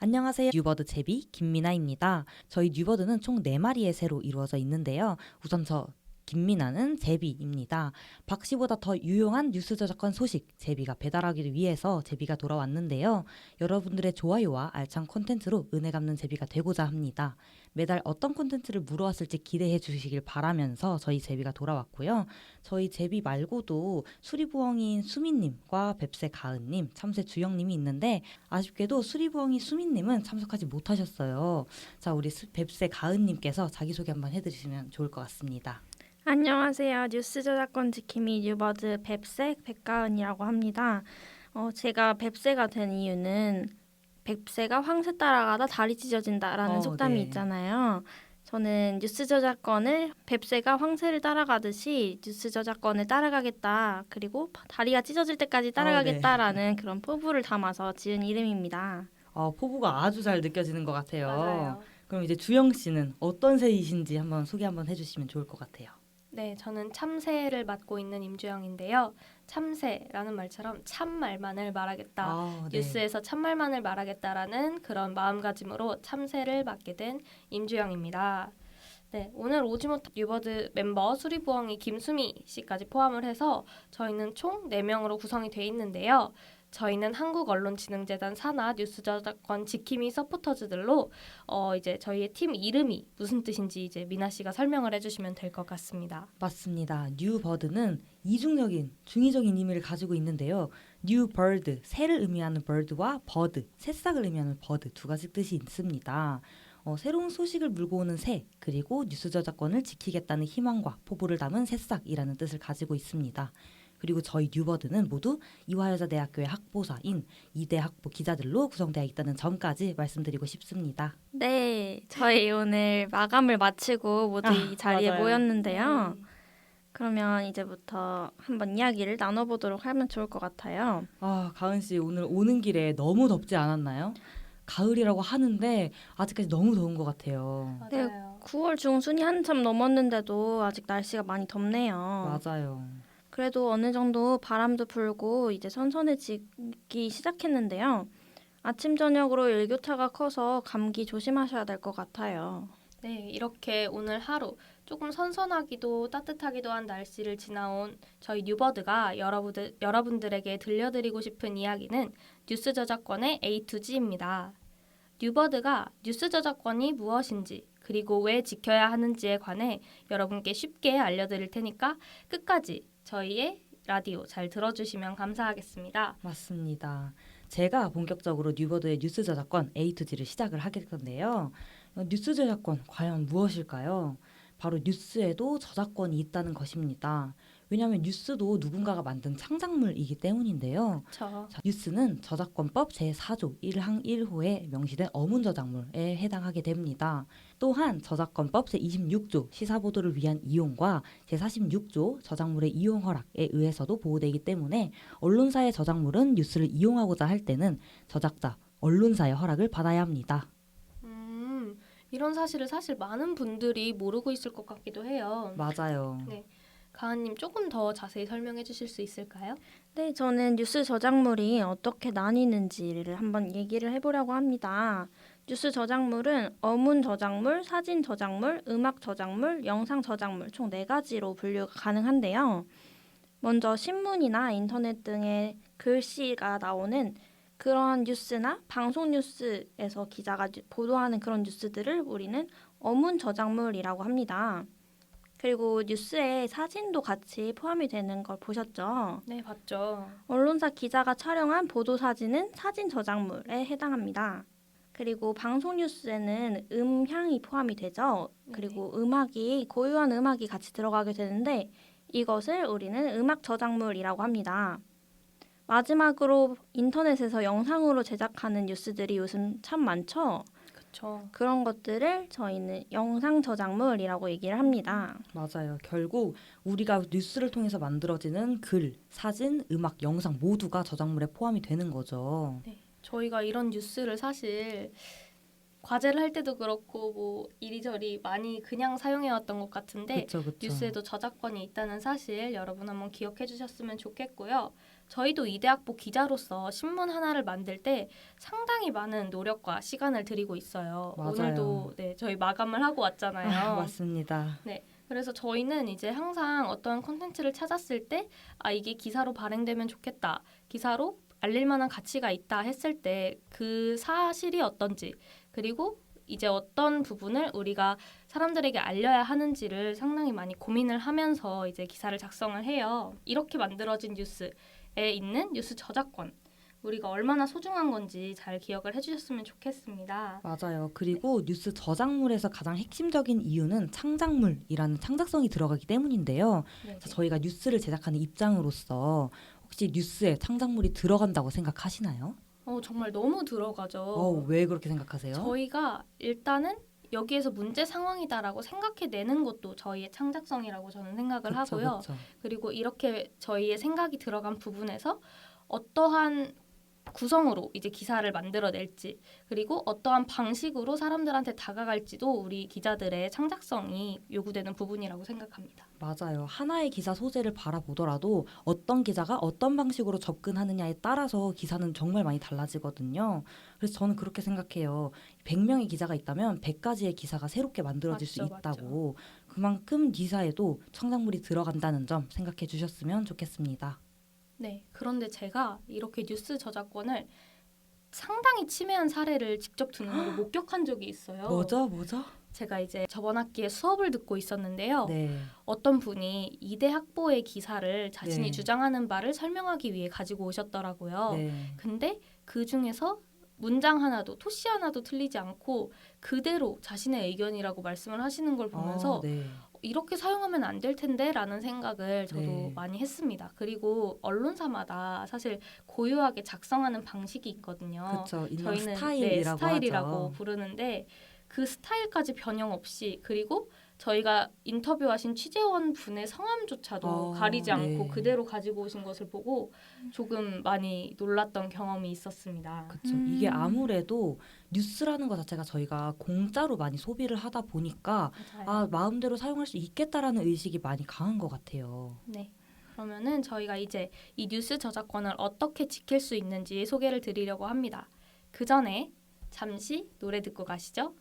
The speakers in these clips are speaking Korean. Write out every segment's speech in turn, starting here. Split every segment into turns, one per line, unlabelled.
안녕하세요. 뉴버드 제비 김미나입니다. 저희 뉴버드는 총 4마리의 새로 이루어져 있는데요. 우선 저 김미나는 제비입니다. 박씨보다 더 유용한 뉴스 저작권 소식 제비가 배달하기 위해서 제비가 돌아왔는데요. 여러분들의 좋아요와 알찬 콘텐츠로 은혜 갚는 제비가 되고자 합니다. 매달 어떤 콘텐츠를 물어왔을지 기대해 주시길 바라면서 저희 제비가 돌아왔고요. 저희 제비 말고도 수리부엉이인 수민님과 뱁새 가은님, 참새 주영님이 있는데 아쉽게도 수리부엉이 수민님은 참석하지 못하셨어요. 자, 우리 뱁새 가은님께서 자기소개 한번 해드리시면 좋을 것 같습니다.
안녕하세요. 뉴스 저작권 지킴이 뉴버드 뱁새 백가은이라고 합니다. 제가 뱁새가 된 이유는 뱁새가 황새 따라가다 다리 찢어진다라는 속담이
네.
있잖아요. 저는 뉴스 저작권을 뱁새가 황새를 따라가듯이 뉴스 저작권을 따라가겠다. 그리고 다리가 찢어질 때까지 따라가겠다라는 그런 포부를 담아서 지은 이름입니다.
포부가 아주 잘 느껴지는 것 같아요.
맞아요.
그럼 이제 주영 씨는 어떤 새이신지 한번 소개 한번 해주시면 좋을 것 같아요.
네, 저는 참새를 맡고 있는 임주영인데요. 참새라는 말처럼 참말만을 말하겠다.
네.
뉴스에서 참말만을 말하겠다라는 그런 마음가짐으로 참새를 맡게 된 임주영입니다. 네, 오늘 오지못 뉴버드 멤버 수리부엉이 김수미 씨까지 포함을 해서 저희는 총 4명으로 구성이 돼 있는데요. 저희는 한국언론진흥재단 산하 뉴스 저작권 지킴이 서포터즈들로 이제 저희의 팀 이름이 무슨 뜻인지 이제 미나 씨가 설명을 해주시면 될 것 같습니다.
맞습니다. 뉴버드는 이중적인 중의적인 의미를 가지고 있는데요. 뉴버드, 새를 의미하는 bird와 bird, 새싹을 의미하는 bird 두 가지 뜻이 있습니다. 새로운 소식을 물고 오는 새, 그리고 뉴스 저작권을 지키겠다는 희망과 포부를 담은 새싹이라는 뜻을 가지고 있습니다. 그리고 저희 뉴버드는 모두 이화여자대학교의 학보사인 이대 학부 기자들로 구성되어 있다는 점까지 말씀드리고 싶습니다.
네, 저희 오늘 마감을 마치고 모두 이 자리에
맞아요.
모였는데요. 그러면 이제부터 한번 이야기를 나눠보도록 하면 좋을 것 같아요.
가은 씨 오늘 오는 길에 너무 덥지 않았나요? 가을이라고 하는데 아직까지 너무 더운 것 같아요.
맞아요.
9월 중순이 한참 넘었는데도 아직 날씨가 많이 덥네요.
맞아요.
그래도 어느 정도 바람도 불고 이제 선선해지기 시작했는데요. 아침 저녁으로 일교차가 커서 감기 조심하셔야 될 것 같아요.
네, 이렇게 오늘 하루 조금 선선하기도 따뜻하기도 한 날씨를 지나온 저희 뉴버드가 여러분들에게 들려드리고 싶은 이야기는 뉴스 저작권의 A to G입니다. 뉴버드가 뉴스 저작권이 무엇인지 그리고 왜 지켜야 하는지에 관해 여러분께 쉽게 알려드릴 테니까 끝까지 저희의 라디오 잘 들어주시면 감사하겠습니다.
맞습니다. 제가 본격적으로 뉴버드의 뉴스 저작권 A to G를 시작을 하게 될 건데요. 뉴스 저작권 과연 무엇일까요? 바로 뉴스에도 저작권이 있다는 것입니다. 왜냐하면 뉴스도 누군가가 만든 창작물이기 때문인데요.
그렇죠.
뉴스는 저작권법 제4조 1항 1호에 명시된 어문저작물에 해당하게 됩니다. 또한 저작권법 제26조 시사보도를 위한 이용과 제46조 저작물의 이용 허락에 의해서도 보호되기 때문에 언론사의 저작물은 뉴스를 이용하고자 할 때는 저작자, 언론사의 허락을 받아야 합니다.
이런 사실을 사실 많은 분들이 모르고 있을 것 같기도 해요.
맞아요.
네. 가은님 조금 더 자세히 설명해 주실 수 있을까요?
네, 저는 뉴스 저작물이 어떻게 나뉘는지를 한번 얘기를 해보려고 합니다. 뉴스 저작물은 어문 저작물, 사진 저작물, 음악 저작물, 영상 저작물 총 4가지로 분류가 가능한데요. 먼저 신문이나 인터넷 등의 글씨가 나오는 그러한 뉴스나 방송 뉴스에서 기자가 보도하는 그런 뉴스들을 우리는 어문 저작물이라고 합니다. 그리고 뉴스에 사진도 같이 포함이 되는 걸 보셨죠?
네, 봤죠.
언론사 기자가 촬영한 보도 사진은 사진 저작물에 해당합니다. 그리고 방송 뉴스에는 음향이 포함이 되죠. 그리고 고유한 음악이 같이 들어가게 되는데 이것을 우리는 음악 저작물이라고 합니다. 마지막으로 인터넷에서 영상으로 제작하는 뉴스들이 요즘 참 많죠.
그렇죠.
그런 것들을 저희는 영상 저작물이라고 얘기를 합니다.
맞아요. 결국 우리가 뉴스를 통해서 만들어지는 글, 사진, 음악, 영상 모두가 저작물에 포함이 되는 거죠.
네. 저희가 이런 뉴스를 사실 과제를 할 때도 그렇고 뭐 이리저리 많이 그냥 사용해 왔던 것 같은데
그쵸.
뉴스에도 저작권이 있다는 사실 여러분 한번 기억해 주셨으면 좋겠고요. 저희도 이대학보 기자로서 신문 하나를 만들 때 상당히 많은 노력과 시간을 들이고 있어요.
맞아요.
오늘도 네, 저희 마감을 하고 왔잖아요.
맞습니다.
그래서 저희는 이제 항상 어떤 콘텐츠를 찾았을 때 이게 기사로 발행되면 좋겠다. 기사로 알릴 만한 가치가 있다 했을 때 그 사실이 어떤지 그리고 이제 어떤 부분을 우리가 사람들에게 알려야 하는지를 상당히 많이 고민을 하면서 이제 기사를 작성을 해요. 이렇게 만들어진 뉴스에 있는 뉴스 저작권 우리가 얼마나 소중한 건지 잘 기억을 해주셨으면 좋겠습니다.
맞아요. 그리고 뉴스 저작물에서 가장 핵심적인 이유는 창작물이라는 창작성이 들어가기 때문인데요.
네.
그래서 저희가 뉴스를 제작하는 입장으로서 혹시 뉴스에 창작물이 들어간다고 생각하시나요?
정말 너무 들어가죠.
왜 그렇게 생각하세요?
저희가 일단은 여기에서 문제 상황이다라고 생각해내는 것도 저희의 창작성이라고 저는 생각을 하고요.
그쵸.
그리고 이렇게 저희의 생각이 들어간 부분에서 어떠한 구성으로 이제 기사를 만들어낼지 그리고 어떠한 방식으로 사람들한테 다가갈지도 우리 기자들의 창작성이 요구되는 부분이라고 생각합니다.
맞아요. 하나의 기사 소재를 바라보더라도 어떤 기자가 어떤 방식으로 접근하느냐에 따라서 기사는 정말 많이 달라지거든요. 그래서 저는 그렇게 생각해요. 100명의 기자가 있다면 100가지의 기사가 새롭게 만들어질 수
맞죠.
있다고. 그만큼 기사에도 창작물이 들어간다는 점 생각해 주셨으면 좋겠습니다.
네, 그런데 제가 이렇게 뉴스 저작권을 상당히 침해한 사례를 직접 눈으로 목격한 적이 있어요.
뭐죠?
제가 이제 저번 학기에 수업을 듣고 있었는데요.
네.
어떤 분이 이대 학보의 기사를 자신이
네.
주장하는 바를 설명하기 위해 가지고 오셨더라고요.
네.
근데 그 중에서 문장 하나도 토시 하나도 틀리지 않고 그대로 자신의 의견이라고 말씀을 하시는 걸 보면서
네.
이렇게 사용하면 안 될 텐데라는 생각을 저도
네.
많이 했습니다. 그리고 언론사마다 사실 고유하게 작성하는 방식이 있거든요.
그렇죠. 일명
저희는
스타일이라고
스타일이라고
하죠.
부르는데 그 스타일까지 변형 없이 그리고 저희가 인터뷰하신 취재원 분의 성함조차도 가리지 않고
네.
그대로 가지고 오신 것을 보고 조금 많이 놀랐던 경험이 있었습니다.
그렇죠. 이게 아무래도 뉴스라는 것 자체가 저희가 공짜로 많이 소비를 하다 보니까
맞아요.
마음대로 사용할 수 있겠다라는 의식이 많이 강한 것 같아요.
네. 그러면은 저희가 이제 이 뉴스 저작권을 어떻게 지킬 수 있는지 소개를 드리려고 합니다. 그 전에 잠시 노래 듣고 가시죠.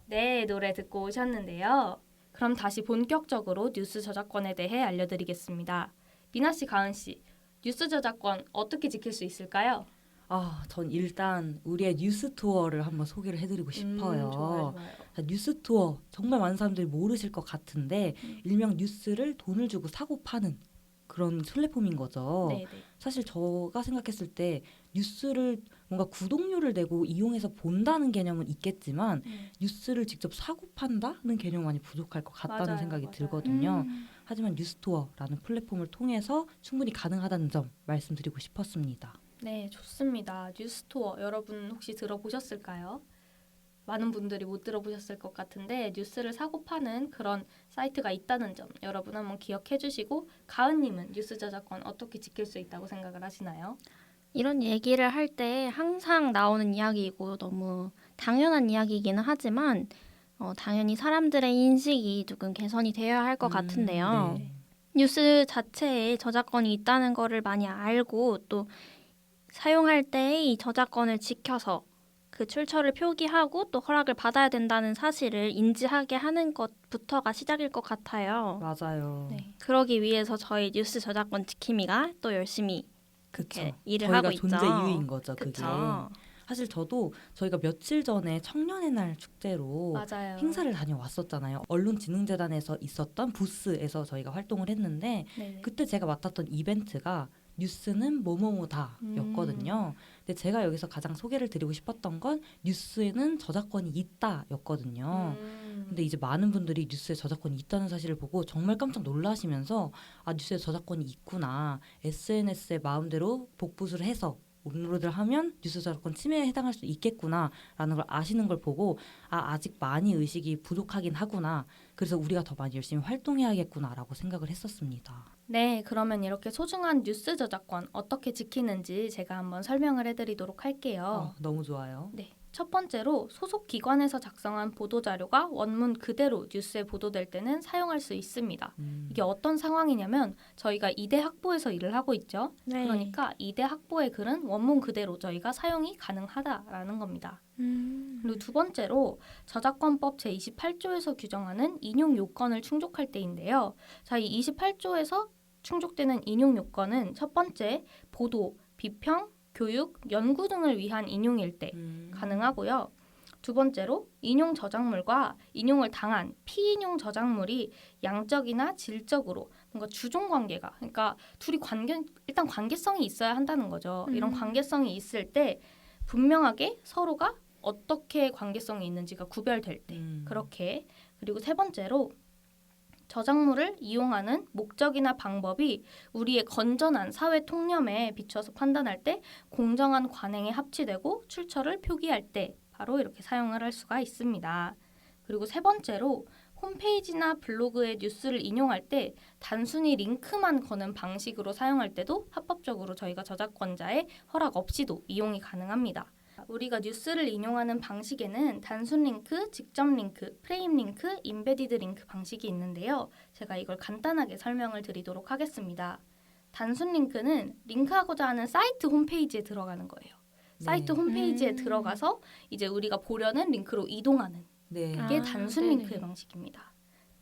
네, 노래 듣고 오셨는데요. 그럼 다시 본격적으로 뉴스 저작권에 대해 알려드리겠습니다. 미나 씨, 가은 씨, 뉴스 저작권 어떻게 지킬 수 있을까요?
전 일단 우리의 뉴스 투어를 한번 소개를 해드리고 싶어요.
좋아요.
자, 뉴스 투어 정말 많은 사람들이 모르실 것 같은데 일명 뉴스를 돈을 주고 사고 파는 그런 플랫폼인 거죠.
네.
사실 제가 생각했을 때 뉴스를 뭔가 구독료를 내고 이용해서 본다는 개념은 있겠지만 뉴스를 직접 사고 판다는 개념은 많이 부족할 것 같다는
맞아요,
생각이
맞아요.
들거든요. 하지만 뉴스투어라는 플랫폼을 통해서 충분히 가능하다는 점 말씀드리고 싶었습니다.
네, 좋습니다. 뉴스 투어 여러분 혹시 들어보셨을까요? 많은 분들이 못 들어보셨을 것 같은데 뉴스를 사고 파는 그런 사이트가 있다는 점 여러분 한번 기억해 주시고 가은님은 뉴스 저작권 어떻게 지킬 수 있다고 생각을 하시나요?
이런 얘기를 할 때 항상 나오는 이야기이고 너무 당연한 이야기이기는 하지만 당연히 사람들의 인식이 조금 개선이 되어야 할 것 같은데요.
네.
뉴스 자체에 저작권이 있다는 거를 많이 알고 또 사용할 때 이 저작권을 지켜서 그 출처를 표기하고 또 허락을 받아야 된다는 사실을 인지하게 하는 것부터가 시작일 것 같아요.
맞아요.
네, 그러기 위해서 저희 뉴스 저작권 지킴이가 또 열심히
그쵸.
이렇게 일을
저희가
하고 있죠.
존재 이유인 거죠. 그게.
그쵸.
사실 저도 저희가 며칠 전에 청년의 날 축제로
맞아요.
행사를 다녀왔었잖아요. 언론진흥재단에서 있었던 부스에서 저희가 활동을 했는데
네네.
그때 제가 맡았던 이벤트가 뉴스는 뭐뭐뭐다였거든요. 근데 제가 여기서 가장 소개를 드리고 싶었던 건 뉴스에는 저작권이 있다였거든요. 근데 이제 많은 분들이 뉴스에 저작권이 있다는 사실을 보고 정말 깜짝 놀라시면서 아 뉴스에 저작권이 있구나. SNS에 마음대로 복붙을 해서 업로드를 하면 뉴스 저작권 침해에 해당할 수 있겠구나라는 걸 아시는 걸 보고 아 아직 많이 의식이 부족하긴 하구나. 그래서 우리가 더 많이 열심히 활동해야겠구나라고 생각을 했었습니다.
네, 그러면 이렇게 소중한 뉴스 저작권 어떻게 지키는지 제가 한번 설명을 해드리도록 할게요.
너무 좋아요.
네, 첫 번째로 소속 기관에서 작성한 보도 자료가 원문 그대로 뉴스에 보도될 때는 사용할 수 있습니다. 이게 어떤 상황이냐면 저희가 이대 학보에서 일을 하고 있죠.
네.
그러니까 이대 학보의 글은 원문 그대로 저희가 사용이 가능하다라는 겁니다. 그리고 두 번째로 저작권법 제28조에서 규정하는 인용 요건을 충족할 때인데요. 자, 이 28조에서 충족되는 인용 요건은 첫 번째 보도, 비평, 교육, 연구 등을 위한 인용일 때 가능하고요. 두 번째로 인용 저작물과 인용을 당한 피인용 저작물이 양적이나 질적으로 뭔가 주종 관계가 그러니까 둘이 일단 관계성이 있어야 한다는 거죠. 이런 관계성이 있을 때 분명하게 서로가 어떻게 관계성이 있는지가 구별될 때 그렇게 그리고 세 번째로 저작물을 이용하는 목적이나 방법이 우리의 건전한 사회 통념에 비춰서 판단할 때 공정한 관행에 합치되고 출처를 표기할 때 바로 이렇게 사용을 할 수가 있습니다. 그리고 세 번째로 홈페이지나 블로그의 뉴스를 인용할 때 단순히 링크만 거는 방식으로 사용할 때도 합법적으로 저희가 저작권자의 허락 없이도 이용이 가능합니다. 우리가 뉴스를 인용하는 방식에는 단순 링크, 직접 링크, 프레임 링크, 임베디드 링크 방식이 있는데요. 제가 이걸 간단하게 설명을 드리도록 하겠습니다. 단순 링크는 링크하고자 하는 사이트 홈페이지에 들어가는 거예요. 사이트 홈페이지에 들어가서 이제 우리가 보려는 링크로 이동하는
네.
이게 단순
네네.
링크의 방식입니다.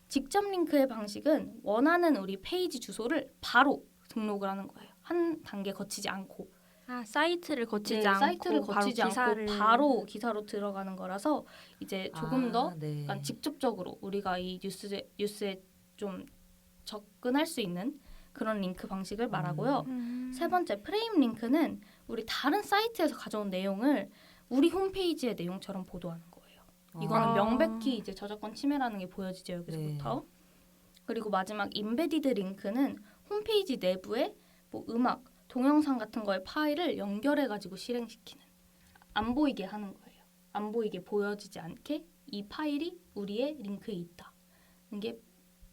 직접 링크의 방식은 원하는 우리 페이지 주소를 바로 등록을 하는 거예요. 한 단계 거치지 않고.
사이트를 거치지
네,
않고
사이트를 거치지
바로 기사를
않고 바로 기사로 들어가는 거라서 이제 조금 더
네.
약간 직접적으로 우리가 이 뉴스에 좀 접근할 수 있는 그런 링크 방식을 말하고요. 세 번째 프레임 링크는 우리 다른 사이트에서 가져온 내용을 우리 홈페이지의 내용처럼 보도하는 거예요. 이거는
아.
명백히 이제 저작권 침해라는 게 보여지죠 여기서부터. 그리고 마지막 임베디드 링크는 홈페이지 내부에 뭐 음악, 동영상 같은 거의 파일을 연결해 가지고 실행시키는 안 보이게 하는 거예요. 안 보이게 보여지지 않게 이 파일이 우리의 링크에 있다. 이게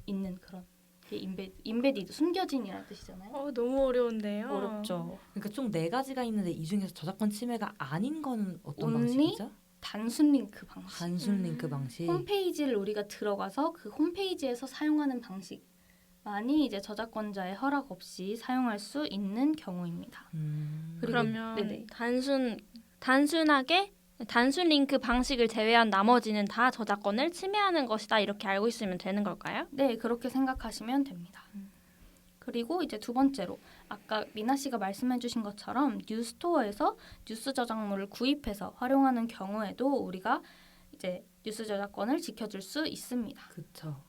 있는 그런 게 임베디드 숨겨진이라는 뜻이잖아요.
너무 어려운데요.
어렵죠.
그러니까 총 4가지가 있는데 이 중에서 저작권 침해가 아닌 거는 어떤
only
방식이죠?
단순 링크 방식.
단순 링크 방식.
홈페이지를 우리가 들어가서 그 홈페이지에서 사용하는 방식만이 이제 저작권자의 허락 없이 사용할 수 있는 경우입니다. 그리고
그러면
네네.
단순하게 단순 링크 방식을 제외한 나머지는 다 저작권을 침해하는 것이다 이렇게 알고 있으면 되는 걸까요?
네, 그렇게 생각하시면 됩니다. 그리고 이제 두 번째로 아까 미나 씨가 말씀해 주신 것처럼 뉴스토어에서 뉴스 저작물을 구입해서 활용하는 경우에도 우리가 이제 뉴스 저작권을 지켜줄 수 있습니다.
그렇죠.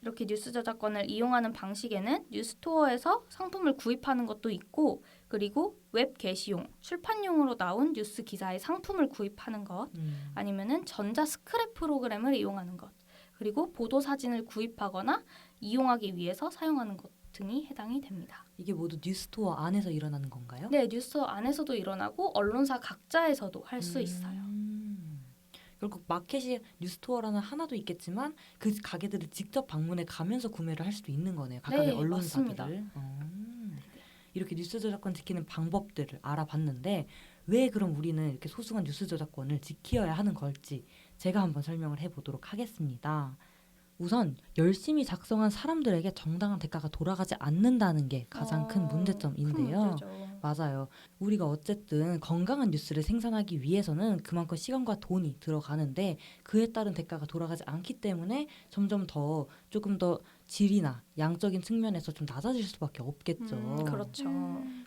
이렇게 뉴스 저작권을 이용하는 방식에는 뉴스토어에서 상품을 구입하는 것도 있고 그리고 웹 게시용, 출판용으로 나온 뉴스 기사의 상품을 구입하는 것 아니면은 전자 스크랩 프로그램을 이용하는 것 그리고 보도 사진을 구입하거나 이용하기 위해서 사용하는 것 등이 해당이 됩니다.
이게 모두 뉴스토어 안에서 일어나는 건가요?
네, 뉴스 안에서도 일어나고 언론사 각자에서도 할 수 있어요.
결국 마켓이 뉴스토어라는 하나도 있겠지만 그 가게들을 직접 방문해 가면서 구매를 할 수도 있는 거네요. 각각의
네,
언론사들을. 이렇게 뉴스 저작권 지키는 방법들을 알아봤는데 왜 그럼 우리는 이렇게 소중한 뉴스 저작권을 지켜야 하는 걸지 제가 한번 설명을 해보도록 하겠습니다. 우선 열심히 작성한 사람들에게 정당한 대가가 돌아가지 않는다는 게 가장 큰 문제점인데요.
큰 문제죠.
맞아요. 우리가 어쨌든 건강한 뉴스를 생산하기 위해서는 그만큼 시간과 돈이 들어가는데 그에 따른 대가가 돌아가지 않기 때문에 점점 더 조금 더 질이나 양적인 측면에서 좀 낮아질 수밖에 없겠죠.
그렇죠.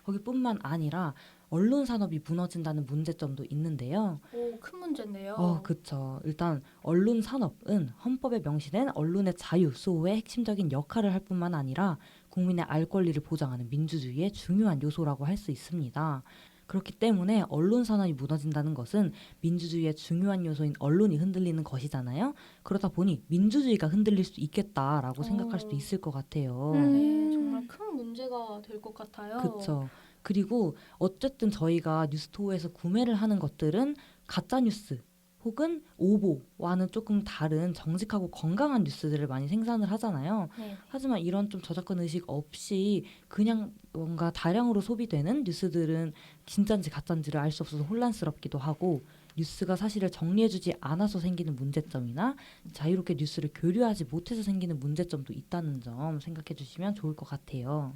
거기뿐만 아니라 언론 산업이 무너진다는 문제점도 있는데요.
오, 큰 문제인데요.
그쵸. 일단 언론 산업은 헌법에 명시된 언론의 자유, 수호의 핵심적인 역할을 할 뿐만 아니라 국민의 알 권리를 보장하는 민주주의의 중요한 요소라고 할 수 있습니다. 그렇기 때문에 언론 산업이 무너진다는 것은 민주주의의 중요한 요소인 언론이 흔들리는 것이잖아요. 그러다 보니 민주주의가 흔들릴 수 있겠다라고 생각할 수도 있을 것 같아요.
네, 정말 큰 문제가 될 것 같아요.
그렇죠. 그리고 어쨌든 저희가 뉴스토어에서 구매를 하는 것들은 가짜 뉴스 혹은 오보와는 조금 다른 정직하고 건강한 뉴스들을 많이 생산을 하잖아요.
네.
하지만 이런 좀 저작권 의식 없이 그냥 뭔가 다량으로 소비되는 뉴스들은 진짠지 가짠지를 알 수 없어서 혼란스럽기도 하고 뉴스가 사실을 정리해주지 않아서 생기는 문제점이나 자유롭게 뉴스를 교류하지 못해서 생기는 문제점도 있다는 점 생각해 주시면 좋을 것 같아요.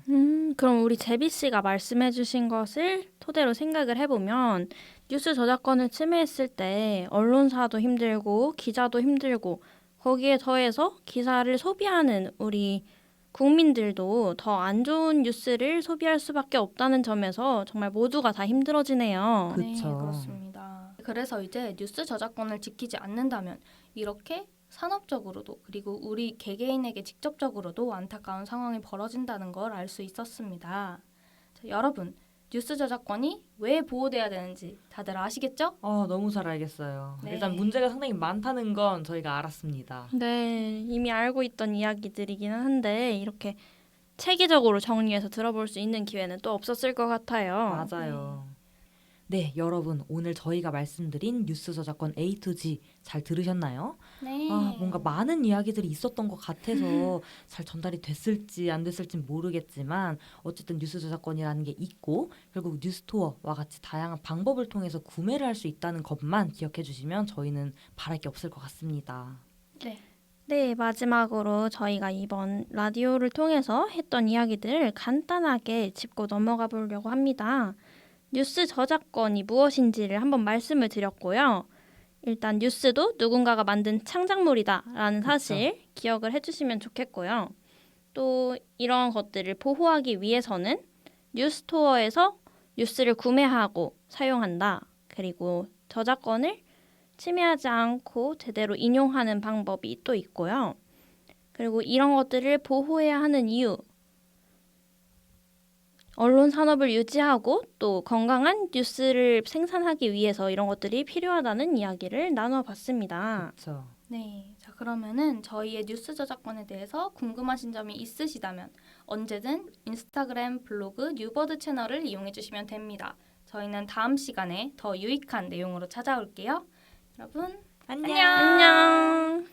그럼 우리 제비 씨가 말씀해주신 것을 토대로 생각을 해보면 뉴스 저작권을 침해했을 때 언론사도 힘들고 기자도 힘들고 거기에 더해서 기사를 소비하는 우리 국민들도 더 안 좋은 뉴스를 소비할 수밖에 없다는 점에서 정말 모두가 다 힘들어지네요.
그-
네,
그쵸.
그렇습니다. 그래서 이제 뉴스 저작권을 지키지 않는다면 이렇게 산업적으로도 그리고 우리 개개인에게 직접적으로도 안타까운 상황이 벌어진다는 걸 알 수 있었습니다. 자, 여러분, 뉴스 저작권이 왜 보호돼야 되는지 다들 아시겠죠?
너무 잘 알겠어요.
네.
일단 문제가 상당히 많다는 건 저희가 알았습니다.
네, 이미 알고 있던 이야기들이기는 한데 이렇게 체계적으로 정리해서 들어볼 수 있는 기회는 또 없었을 것 같아요.
맞아요. 네, 여러분 오늘 저희가 말씀드린 뉴스 저작권 A to G 잘 들으셨나요?
네.
뭔가 많은 이야기들이 있었던 것 같아서 잘 전달이 됐을지 안 됐을지 모르겠지만 어쨌든 뉴스 저작권이라는 게 있고 결국 뉴스토어와 같이 다양한 방법을 통해서 구매를 할 수 있다는 것만 기억해 주시면 저희는 바랄 게 없을 것 같습니다.
네.
네, 마지막으로 저희가 이번 라디오를 통해서 했던 이야기들을 간단하게 짚고 넘어가 보려고 합니다. 뉴스 저작권이 무엇인지를 한번 말씀을 드렸고요. 일단 뉴스도 누군가가 만든 창작물이다라는 사실 기억을 해주시면 좋겠고요. 또 이런 것들을 보호하기 위해서는 뉴스토어에서 뉴스를 구매하고 사용한다. 그리고 저작권을 침해하지 않고 제대로 인용하는 방법이 또 있고요. 그리고 이런 것들을 보호해야 하는 이유, 언론 산업을 유지하고 또 건강한 뉴스를 생산하기 위해서 이런 것들이 필요하다는 이야기를 나눠봤습니다.
그렇죠.
네. 자, 그러면은 저희의 뉴스 저작권에 대해서 궁금하신 점이 있으시다면 언제든 인스타그램, 블로그, 뉴버드 채널을 이용해 주시면 됩니다. 저희는 다음 시간에 더 유익한 내용으로 찾아올게요. 여러분, 안녕.
안녕.